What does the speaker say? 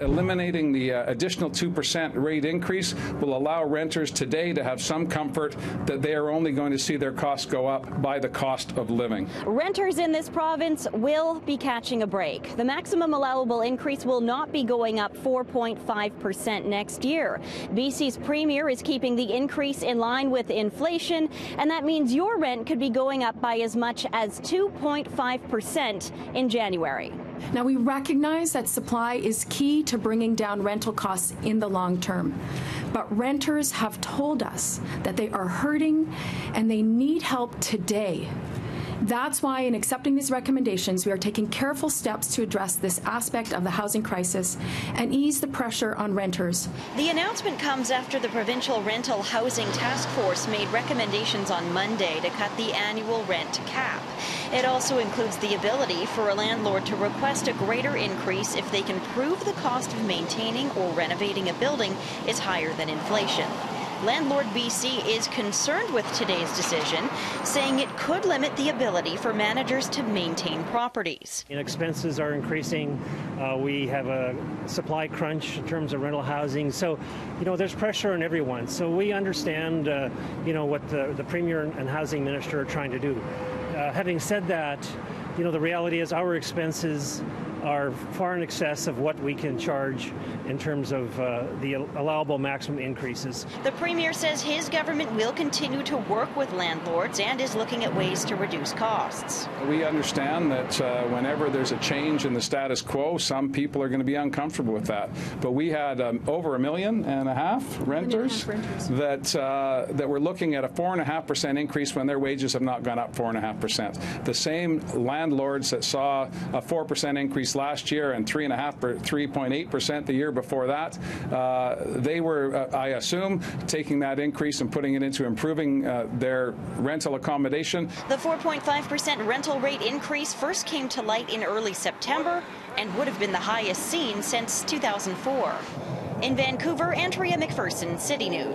Eliminating the additional 2% rate increase will allow renters today to have some comfort that they are only going to see their costs go up by the cost of living. Renters in this province will be catching a break. The maximum allowable increase will not be going up 4.5% next year. BC's Premier is keeping the increase in line with inflation, and that means your rent could be going up by as much as 2.5% in January. Now, we recognize that supply is key to bringing down rental costs in the long term, but renters have told us that they are hurting and they need help today. That's why, in accepting these recommendations, we are taking careful steps to address this aspect of the housing crisis and ease the pressure on renters. The announcement comes after the Provincial Rental Housing Task Force made recommendations on Monday to cut the annual rent cap. It also includes the ability for a landlord to request a greater increase if they can prove the cost of maintaining or renovating a building is higher than inflation. Landlord BC is concerned with today's decision, saying it could limit the ability for managers to maintain properties. Expenses are increasing. We have a supply crunch in terms of rental housing. So, there's pressure on everyone. So we understand, what the Premier and Housing Minister are trying to do. Having said that, the reality is our expenses are far in excess of what we can charge in terms of the allowable maximum increases. The Premier says his government will continue to work with landlords and is looking at ways to reduce costs. We understand that whenever there's a change in the status quo, some people are going to be uncomfortable with that. But we had over 1.5 million renters that were looking at a 4.5% increase when their wages have not gone up 4.5%. The same landlords that saw a 4% increase last year and 3.8% the year before that, they were, I assume, taking that increase and putting it into improving their rental accommodation. The 4.5% rental rate increase first came to light in early September and would have been the highest seen since 2004. In Vancouver, Andrea Macpherson, City News.